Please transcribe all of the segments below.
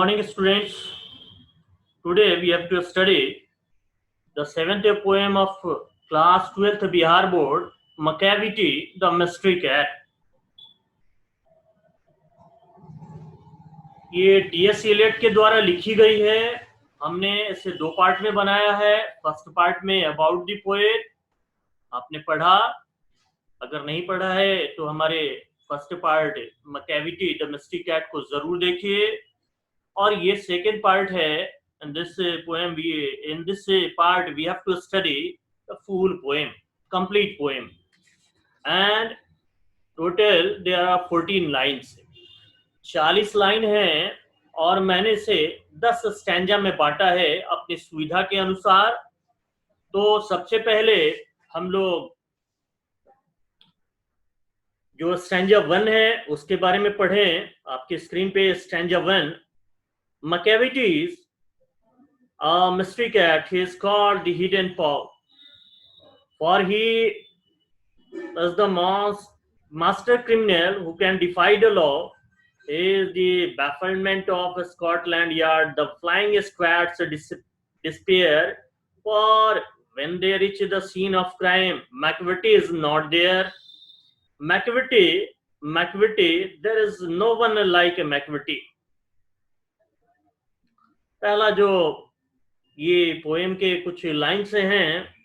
morning, students. Today we have to study the seventh poem of class 12th Bihar Board, Macavity, the Mystery Cat. ये TS Elliott के द्वारा लिखी गई है। हमने इसे दो पार्ट में बनाया है। फर्स्ट पार्ट में अबाउट द पोएट आपने पढ़ा, अगर नहीं पढ़ा है तो हमारे first part Macavity the mystery cat को जरूर देखिए। और ये सेकेंड पार्ट है। in this part we have to study the full poem, complete poem, and total there are 14 lines, 40 line है। और मैंने इसे 10 स्टैंजा में बांटा है अपनी सुविधा के अनुसार। तो सबसे पहले हम लोग जो स्टैंजा 1 है उसके बारे में पढ़ें। आपके स्क्रीन पे stanza 1, Macavity is a mystery cat. He is called the hidden paw, for he is the master criminal who can defy the law. He is the bafflement of Scotland Yard. The flying squads despair, for when they reach the scene of crime, Macavity is not there. Macavity, there is no one like Macavity. पहला जो ये poem के कुछ line से हैं,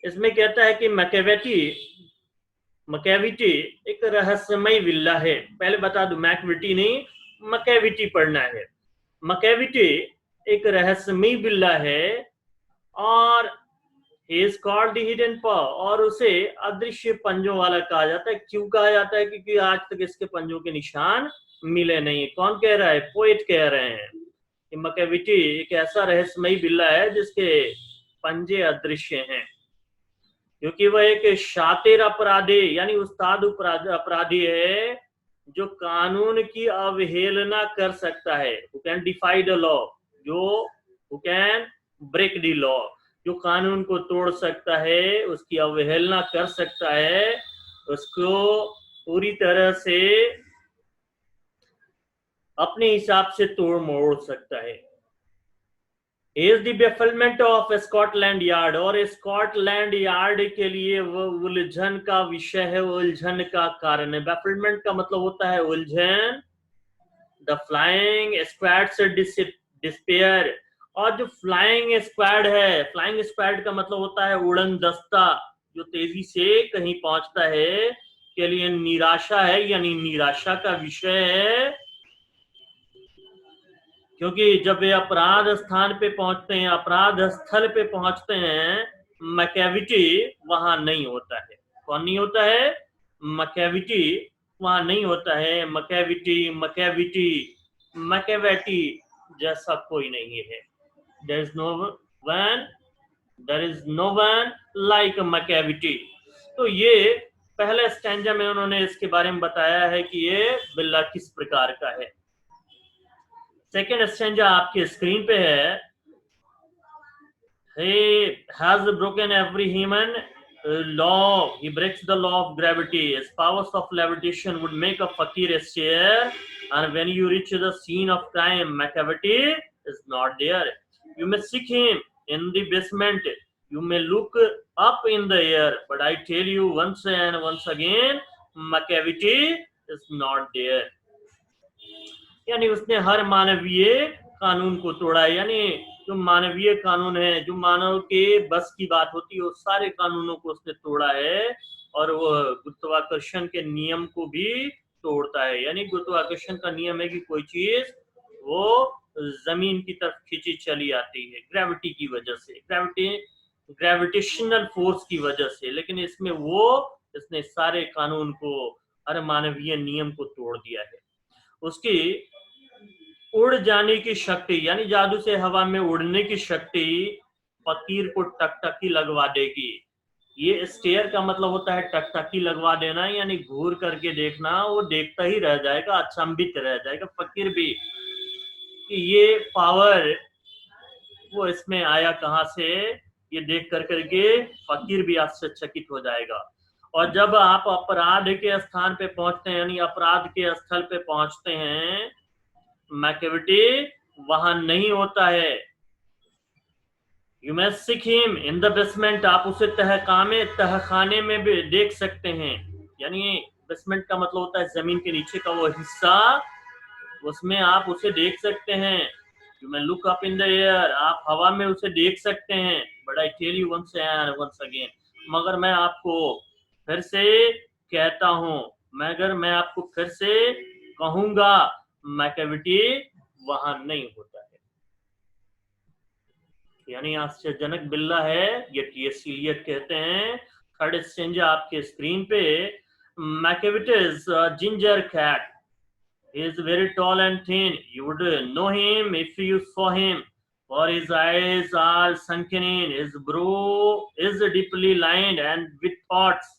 इसमें कहता है कि मैकेविटी एक रहस्यमय विल्ला है। पहले बता दूं, मैकविटी नहीं, मैकेविटी पढ़ना है। मैकेविटी एक रहस्यमय विल्ला है और he is called the hidden पॉ, और उसे अदृश्य पंजों वाला कहा जाता है। क्यों कहा जाता है? क्योंकि आज तक इसके पंजों के निशान मिले नहीं। कौन कह रहा है? पोएट कह रहे हैं कि मैकेविटी एक ऐसा रहस्यमयी बिल्ला है जिसके पंजे अदृश्य हैं, क्योंकि वह एक शातिर अपराधी यानी उस्ताद अपराधी है जो कानून की अवहेलना कर सकता है। Who can DeFi the law, who can break the law, जो कानून को तोड़ सकता है, उसकी अवहेलना कर सकता है, उसको पूरी तरह से अपने हिसाब से तोड़ मोड़ सकता है। Is the bafflement of Scotland yard, और स्कॉटलैंड यार्ड के लिए वो उलझन का विषय है, उलझन का कारण है। बेफलमेंट का मतलब होता है उलझन। द फ्लाइंग स्क्वाड से डिस्पेयर, और जो फ्लाइंग स्क्वाड है, फ्लाइंग स्क्वाड का मतलब होता है उड़न दस्ता, जो तेजी से कहीं पहुंचता है, के लिए निराशा है, यानी निराशा का विषय है। क्योंकि जब वे अपराध स्थान पे पहुंचते हैं, अपराध स्थल पे पहुंचते हैं, मैकेविटी वहां नहीं होता है। कौन नहीं होता है? मैकेविटी वहां नहीं होता है। मैकेविटी जैसा कोई नहीं है। There is no one like Macavity. तो ये पहले स्टैंजा में उन्होंने इसके बारे में बताया है कि ये बिल्ला किस प्रकार का है। सेकेंड स्टैंजा आपके स्क्रीन पे है। He has broken every human law. He breaks the law of gravity. His powers of levitation would make a fakir a chair. And when you reach the scene of crime, Macavity is not there. You may seek him in the basement. You may look up in the air. But I tell you once and once again, Macavity is not there. यानी उसने हर मानवीय कानून को तोड़ा, यानी जो मानवीय कानून है, जो मानव के बस की बात होती है, उस सारे कानूनों को उसने तोड़ा है। और वो गुरुत्वाकर्षण के नियम को भी तोड़ता है। यानी गुरुत्वाकर्षण का नियम है कि कोई चीज वो जमीन की तरफ खींची चली आती है ग्रेविटी की वजह से, ग्रेविटेशनल फोर्स की वजह से। लेकिन इसमें इसने सारे कानून को, हर मानवीय नियम को तोड़ दिया है। उसकी उड़ जाने की शक्ति, यानी जादू से हवा में उड़ने की शक्ति फकीर को टकटकी लगवा देगी। ये स्टेयर का मतलब होता है टकटकी लगवा देना, यानी घूर करके देखना। वो देखता ही रह जाएगा, अचंभित रह जाएगा फकीर भी कि ये पावर वो इसमें आया कहां से। ये देख करके फकीर भी आश्चर्यचकित हो जाएगा। और जब आप अपराध के स्थान पे पहुंचते हैं, यानी अपराध के स्थल पे पहुंचते हैं, मैकेविटी वहां नहीं होता है। You may seek him in the basement, आप उसे तहखाने में भी देख सकते हैं। यानी बेसमेंट का मतलब होता है जमीन के नीचे का वो हिस्सा, उसमें आप उसे देख सकते हैं। You may look up in the air, आप हवा में उसे देख सकते हैं। But I tell you once again, मगर मैं आपको फिर से कहता हूं, मगर मैं आपको फिर से कहूंगा, मैकेविटी वहां नहीं होता है। यानी आश्चर्यजनक बिल्ला है, ये टीएस इलियट कहते हैं। थर्ड एक्सचेंज आपके स्क्रीन पे, Macavity's ginger cat, he is very tall and thin, you would know him if you saw him, for his eyes are sunken in, his brow is deeply lined and with thoughts,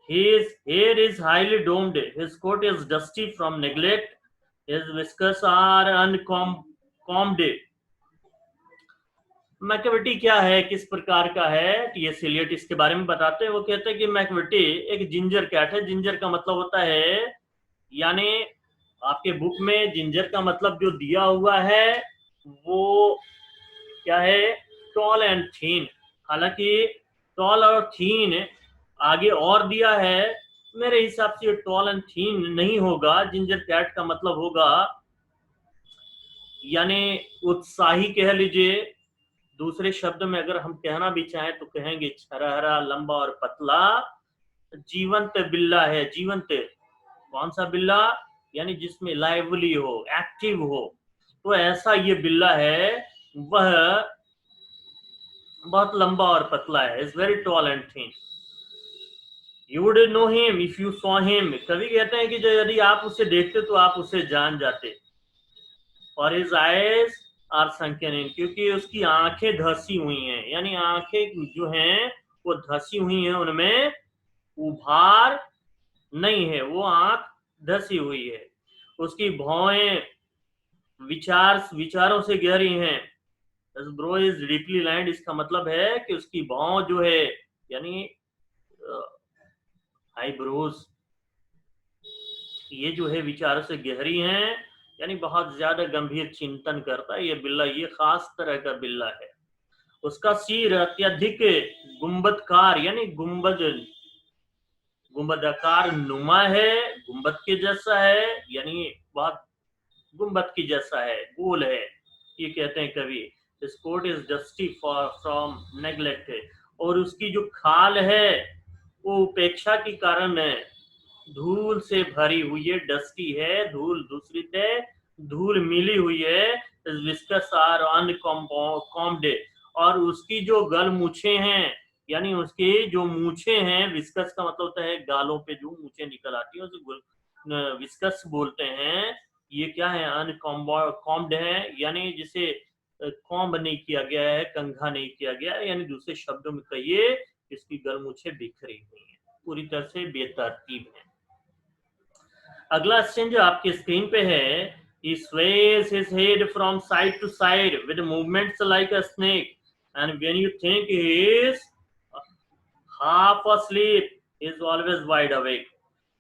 his hair is highly domed, his coat is dusty from neglect, his whiskers are uncombed। Macavity क्या है, किस प्रकार का है, TS Elliot इसके बारे में बताते हैं। वो कहते हैं कि मैकेविटी एक जिंजर कैट है। जिंजर का मतलब होता है, यानी आपके बुक में जिंजर का मतलब जो दिया हुआ है वो क्या है, टॉल एंड थीन। हालांकि टॉल और थीन आगे और दिया है, मेरे हिसाब से टॉल एंड थीन नहीं होगा। जिंजर कैट का मतलब होगा यानी उत्साही कह लीजिए। दूसरे शब्द में अगर हम कहना भी चाहें तो कहेंगे हरा लंबा और पतला जीवंत बिल्ला है। जीवंत कौन सा बिल्ला, यानी जिसमें लाइवली हो, एक्टिव हो, तो ऐसा ये बिल्ला है। वह बहुत लंबा और पतला है, is very tall and thin. You would know him if you saw him, कवि कहते हैं कि जो यदि आप उसे देखते तो आप उसे जान जाते। और हिज आईज आर संकन इन, क्योंकि उसकी आंखें धसी हुई हैं। यानी आंखें जो हैं वो धसी हुई हैं, उनमें उभार नहीं है, वो आंख धसी हुई है। उसकी भौहें विचारों से गहरी हैं। ब्रो इज डीपली लाइंड, इसका मतलब है कि उसकी भौं जो है, यानी आईब्रोज, ये जो है विचारों से गहरी हैं, यानी बहुत ज्यादा गंभीर चिंतन करता है ये बिल्ला। ये खास तरह का बिल्ला है। उसका सिर अत्यधिक गुंबदकार, यानी गुंबदाकार नुमा है, गुंबद के जैसा है, यानी बहुत गुंबद की जैसा है, गोल है, ये कहते हैं कवि। This quote is dusty from neglect, और उसकी जो खाल है वो उपेक्षा के कारण है, धूल से भरी हुई है, डस्टी है, धूल दूषित है, धूल मिली हुई है। विस्कस आर अनकॉम्ड, और उसकी जो गल मूछे हैं, यानी उसकी जो मूछे हैं, विस्कस का मतलब होता है गालों पे जो मूछे निकल आती है उसे विस्कस बोलते हैं। ये क्या है, अनकॉम्ड है, यानी जिसे कॉम्ब नहीं किया गया है, कंघा नहीं किया गया है, यानी दूसरे शब्दों में कहिए इसकी गलमुछे बिखरी हुई है, पूरी तरह से बेतरतीब है। अगला एक्सचेंज जो आपके स्क्रीन पे है, he sways his head from side to side with movements like a snake, and when you think he is half asleep, he is always wide awake.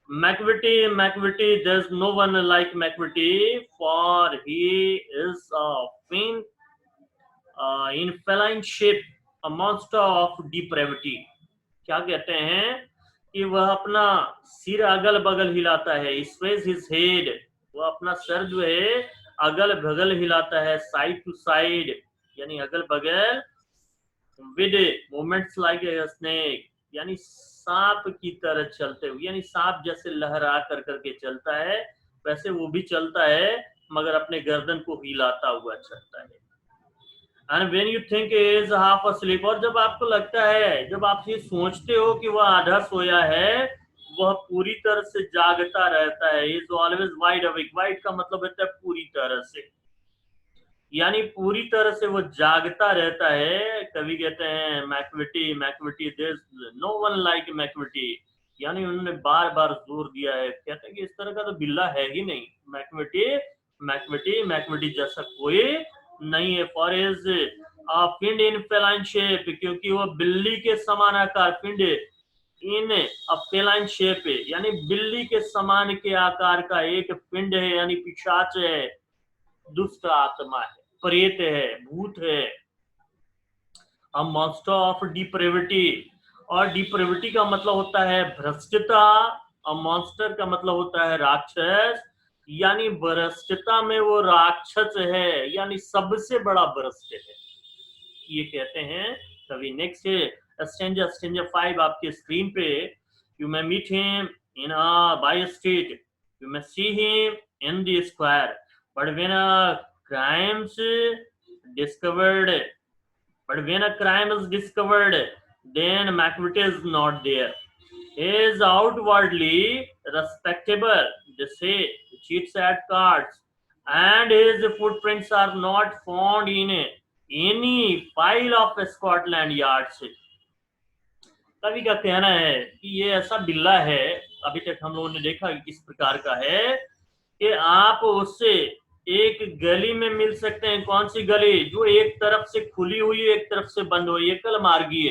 McVitie, there's no one like McVitie, for he is a fin in feline shape, a monster of depravity। क्या कहते हैं कि वह अपना सिर अगल बगल हिलाता है, स्वेज हिज हेड, वो अपना सर जो है अगल बगल हिलाता है, साइड टू साइड, यानी अगल बगल, with movements like a snake, यानी सांप की तरह चलते हुए, यानी सांप जैसे लहरा कर करके चलता है वैसे वो भी चलता है, मगर अपने गर्दन को हिलाता हुआ चलता है। And when you think he is half asleep, और जब आपको लगता है, जब आप ये सोचते हो कि वह आधा सोया है, वह पूरी तरह से जागता रहता है। He is always wide awake, wide का मतलब होता है पूरी तरह से, यानी पूरी तरह से वो जागता रहता है। कवि कहते हैं Macavity there is no one like Macavity, यानी उन्होंने बार बार जोर दिया है, कहते हैं कि इस तरह का तो बिल्ला है ही नहीं, मैक्विटी जैसा कोई नहीं है। For is fiend in feline shape, क्योंकि वो बिल्ली के समान आकार, फिंड इन फेलाइन शेप, यानी बिल्ली के समान के आकार का एक पिंड है, यानी पिशाच है। दुष्ट आत्मा है, प्रेत है, भूत है। अ मॉन्स्टर ऑफ डिप्रेविटी, और डिप्रेविटी का मतलब होता है भ्रष्टता, और मॉन्स्टर का मतलब होता है राक्षस, यानी भ्रष्टता में वो राक्षस है, यानी सबसे बड़ा भ्रष्ट है, ये कहते हैं कवि। नेक्स्ट है स्टेंजा, स्टेंजा 5 आपके स्क्रीन पे। You may meet him in a bye street, you may see him in the square, but when a crimes discovered, but when a crime is discovered, then McVitie is not there. He is outwardly respectable, they say, he cheats at cards, and his footprints are not found in any file of Scotland Yard. कवि का कहना है कि ये ऐसा बिल्ला है, अभी तक हम लोगों ने देखा इस प्रकार का है कि आप उससे एक गली में मिल सकते हैं। कौन सी गली? जो एक तरफ से खुली हुई है, एक तरफ से बंद हुई, एकल मार्गीय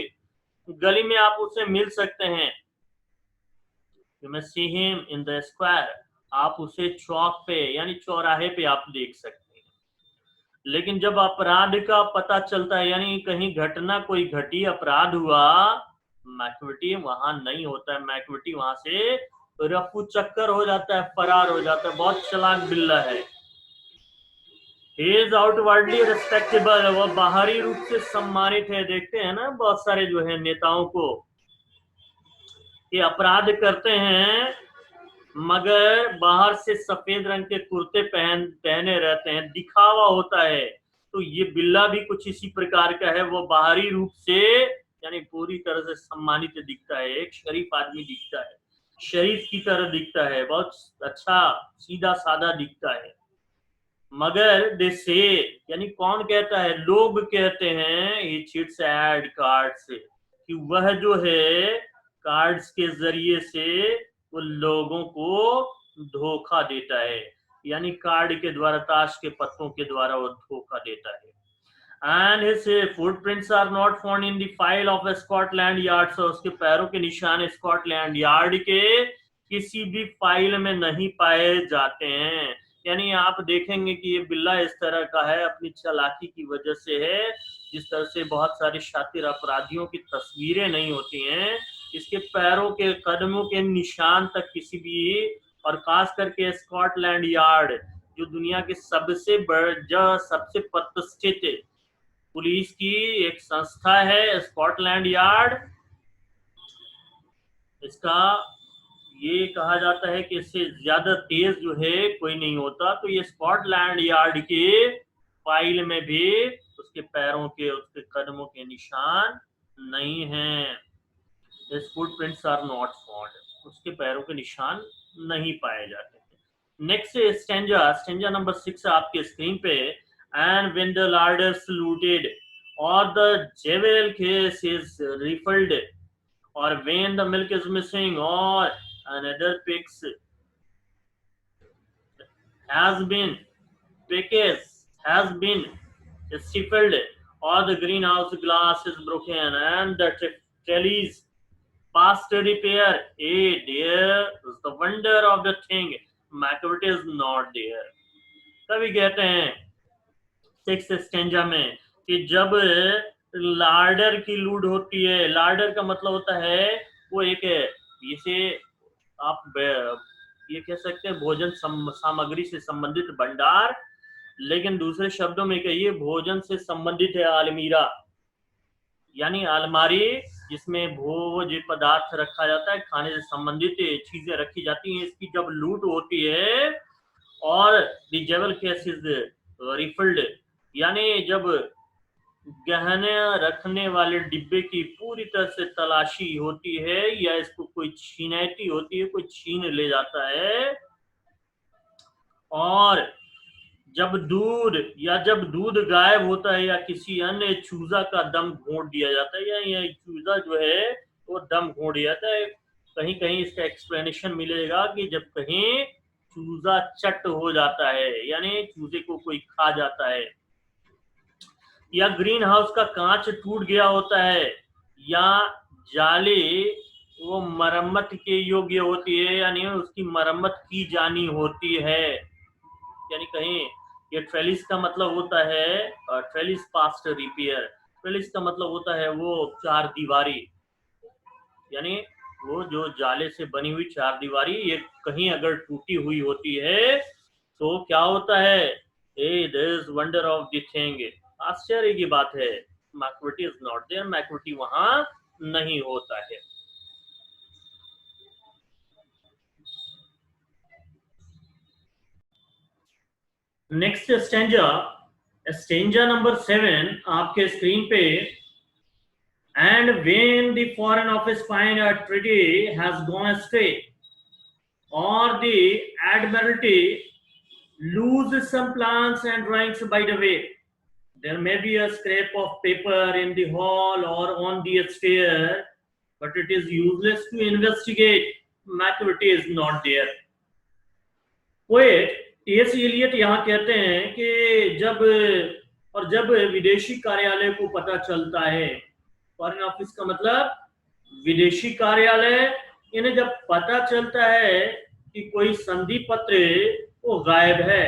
गली में आप उससे मिल सकते हैं। You may see him in the square, आप उसे चौक पे यानी चौराहे पे आप देख सकते हैं। लेकिन जब अपराध का पता चलता है, यानी कहीं घटना कोई घटी, अपराध हुआ, मैकविटी वहां नहीं होता है। मैकविटी वहां से रफू चक्कर हो जाता है, फरार हो जाता है। बहुत चालाक बिल्ला है। He is outwardly respectable, वो बाहरी रूप से सम्मानित है। देखते हैं ना बहुत सारे जो है नेताओं को, ये अपराध करते हैं मगर बाहर से सफेद रंग के कुर्ते पहने रहते हैं, दिखावा होता है। तो ये बिल्ला भी कुछ इसी प्रकार का है। वो बाहरी रूप से यानी पूरी तरह से सम्मानित दिखता है, एक शरीफ आदमी दिखता है, शरीफ की तरह दिखता है, बहुत अच्छा सीधा साधा दिखता है। मगर दे से यानी कौन कहता है? लोग कहते हैं ये चिट्स एड कार्ड्स, कि वह जो है कार्ड्स के जरिए से वो लोगों को धोखा देता है, यानी कार्ड के द्वारा, ताश के पत्तों के द्वारा वो धोखा देता है। And his footprints are not found in the file of Scotland yard, so उसके पैरों के निशान स्कॉटलैंड यार्ड के किसी भी फाइल में नहीं पाए जाते हैं। यानी आप देखेंगे कि ये बिल्ला इस तरह का है, अपनी चालाकी की वजह से है। जिस तरह से बहुत सारे शातिर अपराधियों की तस्वीरें नहीं होती हैं, इसके पैरों के, कदमों के निशान तक किसी भी, और खास करके स्कॉटलैंड यार्ड जो दुनिया के सबसे बड़ा, सबसे प्रतिष्ठित पुलिस की एक संस्था है, स्कॉटलैंड यार्ड। इसका ये कहा जाता है कि इससे ज्यादा तेज जो है कोई नहीं होता। तो ये स्कॉटलैंड यार्ड के फाइल में भी उसके पैरों के, उसके कदमों के निशान नहीं हैं। His footprints are not found, उसके पैरों के निशान नहीं पाए जाते हैं। नेक्स्ट स्टेंजा, स्टेंजा नंबर 6 आपके स्क्रीन पे। And when the larders looted or the jewel case is refilled, or when the milk is missing, or another pigs has been packaged, has been stifled, or the greenhouse glass is broken and the trellis past repair, there is the wonder of the thing, McVitie is not there। तभी कहते हैं 6 stanza में कि जब लार्डर की लूट होती है, लार्डर का मतलब होता है वो एक, इसे आप ये कह सकते हैं भोजन सामग्री से संबंधित भंडार, लेकिन दूसरे शब्दों में कहिए भोजन से संबंधित है अलमीरा, यानी अलमारी जिसमें भोज्य पदार्थ रखा जाता है, खाने से संबंधित चीजें रखी जाती हैं। इसकी जब लूट होती है, और द जेवल केस इज रिफिल्ड, यानी जब गहने रखने वाले डिब्बे की पूरी तरह से तलाशी होती है, या इसको कोई छीनैती होती है, कोई छीन ले जाता है, और जब दूध गायब होता है, या किसी अन्य चूजा का दम घोंट दिया जाता है, या ये चूजा जो है वो दम घोंट दिया जाता है। कहीं कहीं इसका एक्सप्लेनेशन मिलेगा कि जब कहीं चूजा चट हो जाता है, यानी चूजे को कोई खा जाता है, या ग्रीन हाउस का कांच टूट गया होता है, या जाली वो मरम्मत के योग्य होती है, यानी उसकी मरम्मत की जानी होती है, यानी कहीं ये ट्रेलिस का मतलब होता है ट्रेलिस पास्ट रिपेयर। ट्रेलिस का मतलब होता है वो चार दीवारी, यानी वो जो जाले से बनी हुई चार दीवारी, ये कहीं अगर टूटी हुई होती है तो क्या होता है, a this wonder of the thing, आश्चर्य की बात है, Macavity is not there, Macavity वहां नहीं होता है। नेक्स्ट स्टेंजा, स्टेंजा नंबर 7 आपके स्क्रीन पे। And when the foreign office find a treaty has gone astray, or the admiralty lose some plans and drawings by the way, there may be a scrap of paper in the hall or on the stair, but it is useless to investigate. Maturity is not there. Poet T.S.. Elliott यहाँ कहते हैं कि जब विदेशी कार्यालय को पता चलता है, फॉरेन ऑफिस का मतलब विदेशी कार्यालय, इन्हें जब पता चलता है कि कोई संधि पत्र वो गायब है,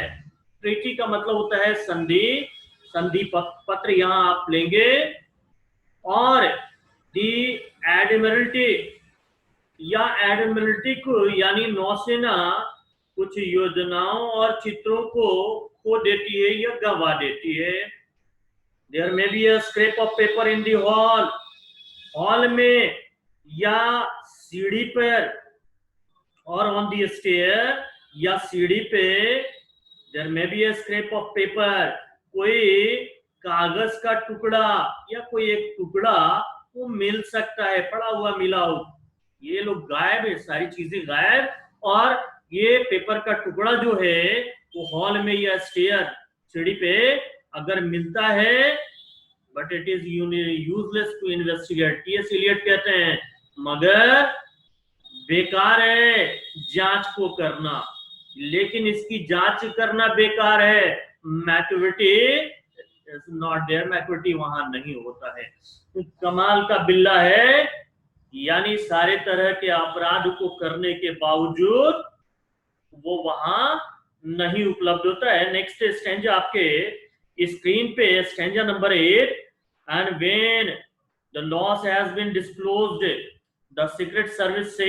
ट्रीटी का मतलब होता है संधि पत्र यहाँ आप लेंगे, और दी एडमिरल्टी या एडमिरल्टी को यानी नौसेना कुछ योजनाओं और चित्रों को खो देती है या गवा देती है। There may be a scrap of paper in the hall में या सीढ़ी पर, और ऑन दी स्टेयर या सीढ़ी पे, there may be a scrap of paper, कोई कागज का टुकड़ा या कोई एक टुकड़ा वो मिल सकता है, पड़ा हुआ मिला हो। ये लोग गायब है, सारी चीजें गायब, और ये पेपर का टुकड़ा जो है वो हॉल में या स्टेयर सीढ़ी पे अगर मिलता है, but it is useless to investigate. T.S.. Elliott कहते हैं मगर बेकार है जांच को करना, लेकिन इसकी जांच करना बेकार है, Macavity is not there, Macavity वहां नहीं होता है। तो कमाल का बिल्ला है, यानी सारे तरह के अपराध को करने के बावजूद वो वहां नहीं उपलब्ध होता है। नेक्स्ट स्टेंजा आपके स्क्रीन पे, stanza number 8, and when the loss has been disclosed the secret service से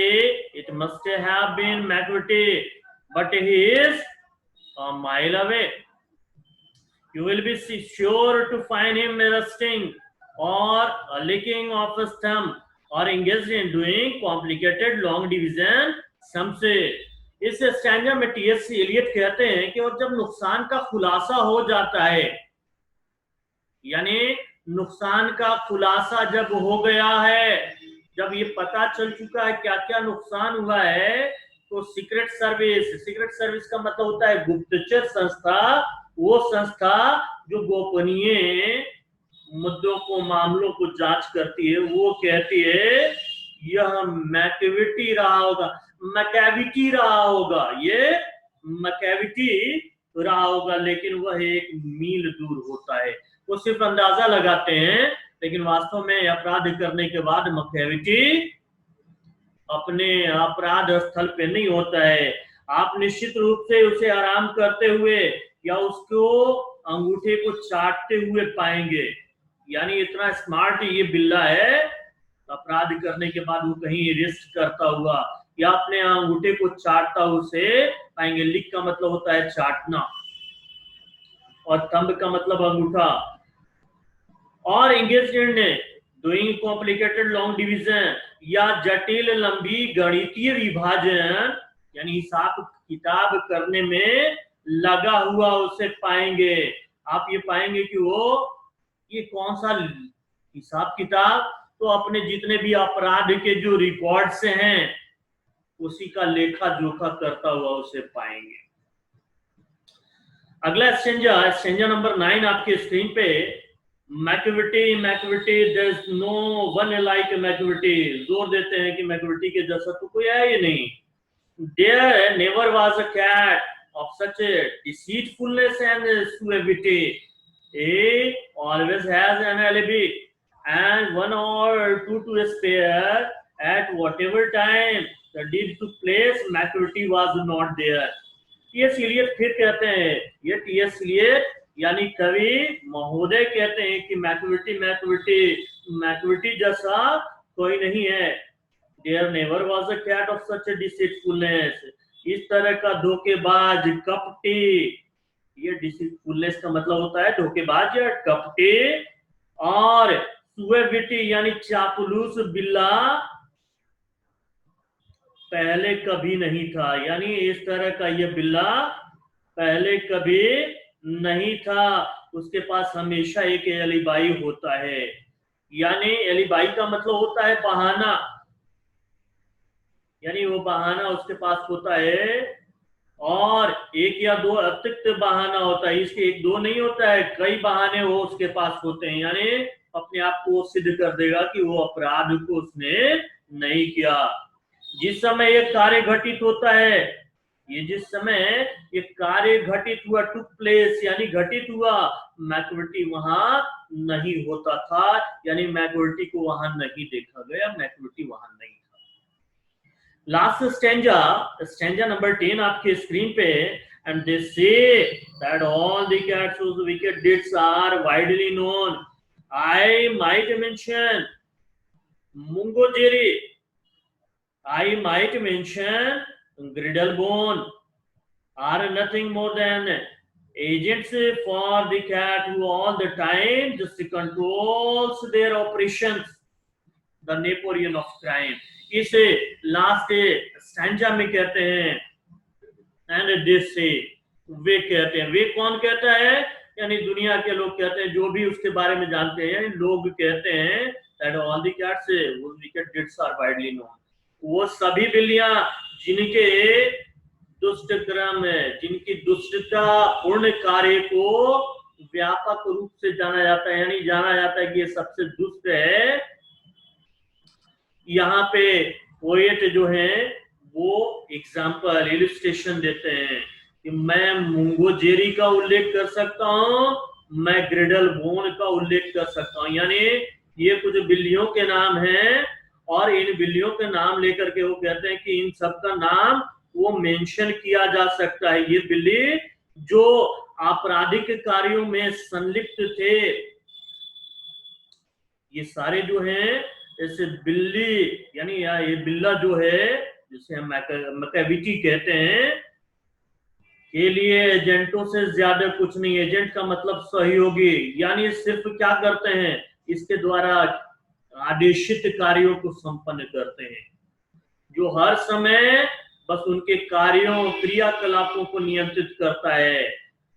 it must have been Macavity but he is a mile away. You will be sure to find him resting or licking off his thumb or engaged in doing complicated long division sum से। इस stanza में T.S.. Elliott कहते हैं कि और जब नुकसान का खुलासा हो जाता है, यानी नुकसान का खुलासा जब हो गया है, जब ये पता चल चुका है क्या क्या नुकसान हुआ है, तो सीक्रेट सर्विस का मतलब होता है गुप्तचर संस्था, वो संस्था जो गोपनीय मुद्दों को, मामलों को जांच करती है, वो कहती है यह मैक्विटी रहा होगा, मैकेविटी रहा होगा, ये मैकेविटी रहा होगा, लेकिन वह एक मील दूर होता है। वो सिर्फ अंदाजा लगाते हैं, लेकिन वास्तव में अपराध करने के बाद मैकेविटी अपने अपराध स्थल पे नहीं होता है। आप निश्चित रूप से उसे आराम करते हुए या उसको अंगूठे को चाटते हुए पाएंगे, यानी इतना स्मार्ट ये बिल्ला है, अपराध करने के बाद वो कहीं रेस्ट करता हुआ या अपने अंगूठे को चाटता उसे पाएंगे। लिक का मतलब होता है चाटना, और थंब का मतलब अंगूठा, और engaged in doing complicated long division या जटिल लंबी गणितीय विभाजन, यानी हिसाब किताब करने में लगा हुआ उसे पाएंगे। आप ये पाएंगे कि वो ये कौन सा हिसाब किताब, तो अपने जितने भी अपराध के जो रिकॉर्ड्स हैं उसी का लेखा जोखा करता हुआ उसे पाएंगे। अगला स्टेंजा नंबर 9 आपके स्क्रीन पे। Macavity there is no one like Macavity, जोर देते हैं कि मैक्विटी के जैसा तो कोई है ही नहीं। There never was a cat of such deceitfulness and suavity, he always has an alibi and one or two to spare at whatever time the deed took place. Maturity was not there. TS Elliot फिर कहते हैं, ये TS Elliot यानी कवि महोदय कहते हैं कि मैक्विटी जैसा कोई नहीं है। There never was a cat of such a deceitfulness, इस तरह का धोखेबाज कपटी, ये डिसीटफुलनेस का मतलब होता है धोखेबाज या कपटी, और सुएबिटी यानी चापलूस बिल्ला पहले कभी नहीं था, यानी इस तरह का ये बिल्ला पहले कभी नहीं था। उसके पास हमेशा एक एलिबाई होता है, यानी एलिबाई का मतलब होता है बहाना, यानी वो बहाना उसके पास होता है, और एक या दो अतिरिक्त बहाना होता है, इसके एक दो नहीं होता है, कई बहाने वो उसके पास होते हैं, यानी अपने आप को सिद्ध कर देगा कि वो अपराध को उसने नहीं किया। जिस समय ये कार्य घटित होता है, ये जिस समय ये कार्य घटित हुआ, टुक प्लेस यानी घटित हुआ, मैक्विटी वहां नहीं होता था, यानी मैक्विटी को वहां नहीं देखा गया, मैक्विटी वहां नहीं था। लास्ट स्टेंजा नंबर 10 आपके स्क्रीन पे, and they say that all the cats whose wicked deeds are widely known. I might mention Mungo Jerry, I might mention Griddlebone, are nothing more than agents for the cat who all the time just controls their operations, the Napoleon of crime. इसे last stanza में कहते हैं, and this से वे कहते हैं, वे कौन कहता है, यानी दुनिया के लोग कहते हैं, जो भी उसके बारे में जानते हैं लोग कहते हैं, that all the cats whose wicked deeds are widely known, वो सभी बिल्लियां जिनके दुष्ट क्रम, जिनकी दुष्टता पूर्ण कार्य को व्यापक रूप से जाना जाता है, यानी जाना जाता है कि ये सबसे दुष्ट है। यहाँ पे पोएट जो है वो एग्जाम्पल इलस्ट्रेशन देते हैं कि मैं मुंगो जेरी का उल्लेख कर सकता हूँ, मैं ग्रिडल बोन का उल्लेख कर सकता हूँ, यानी ये कुछ बिल्लियों के नाम हैं, और इन बिल्लियों के नाम लेकर के वो कहते हैं कि इन सबका नाम वो मेंशन किया जा सकता है। ये बिल्ली जो आपराधिक कार्यों में संलिप्त थे, ये सारे जो हैं ऐसे बिल्ली, यानी ये बिल्ला जो है जिसे हम मैकेविटी कहते हैं, के लिए एजेंटों से ज्यादा कुछ नहीं। एजेंट का मतलब सहयोगी, यानी सिर्फ क्या करते हैं, इसके द्वारा आदेशित कार्यों को संपन्न करते हैं, जो हर समय बस उनके कार्यों क्रियाकलापों को नियंत्रित करता है।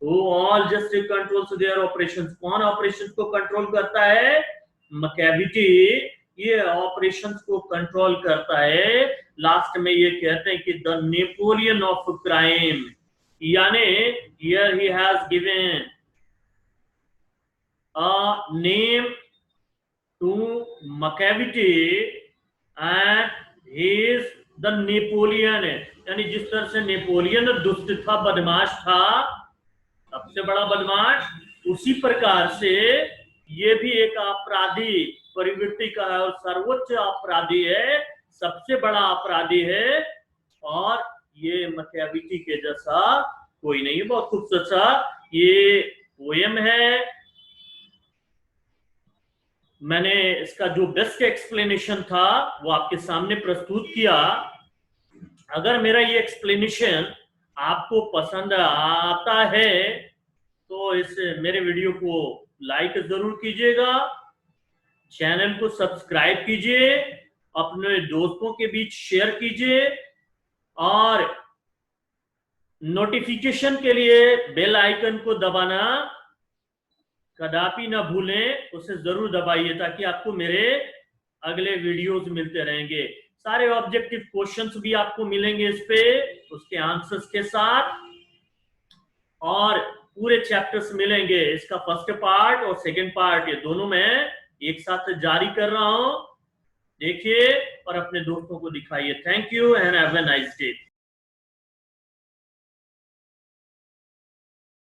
वो all just controls there operations, कौन ऑपरेशंस को कंट्रोल करता है, मैकेविटी ये ऑपरेशंस को कंट्रोल करता है। लास्ट में ये कहते हैं कि द नेपोलियन ऑफ क्राइम, यानी here he has given a name to Macavity and he is the Napoleon, यानी जिस तरह से नेपोलियन दुष्ट था, बदमाश था, सबसे बड़ा बदमाश, उसी प्रकार से ये भी एक अपराधी प्रवृत्ति का है और सर्वोच्च अपराधी है, सबसे बड़ा अपराधी है, और ये मैकेविटी के जैसा कोई नहीं। बहुत खूबसूरत सा ये पोएम है, मैंने इसका जो बेस्ट एक्सप्लेनेशन था वो आपके सामने प्रस्तुत किया। अगर मेरा ये एक्सप्लेनेशन आपको पसंद आता है तो इस मेरे वीडियो को लाइक जरूर कीजिएगा, चैनल को सब्सक्राइब कीजिए, अपने दोस्तों के बीच शेयर कीजिए, और नोटिफिकेशन के लिए बेल आइकन को दबाना कदापि ना भूलें, उसे जरूर दबाइए ताकि आपको मेरे अगले वीडियोस मिलते रहेंगे। सारे ऑब्जेक्टिव क्वेश्चंस भी आपको मिलेंगे इस पे, उसके आंसर्स के साथ, और पूरे चैप्टर्स मिलेंगे। इसका फर्स्ट पार्ट और सेकंड पार्ट ये दोनों मैं एक साथ जारी कर रहा हूं, देखिए और अपने दोस्तों को दिखाइए। Thank you and have a nice day.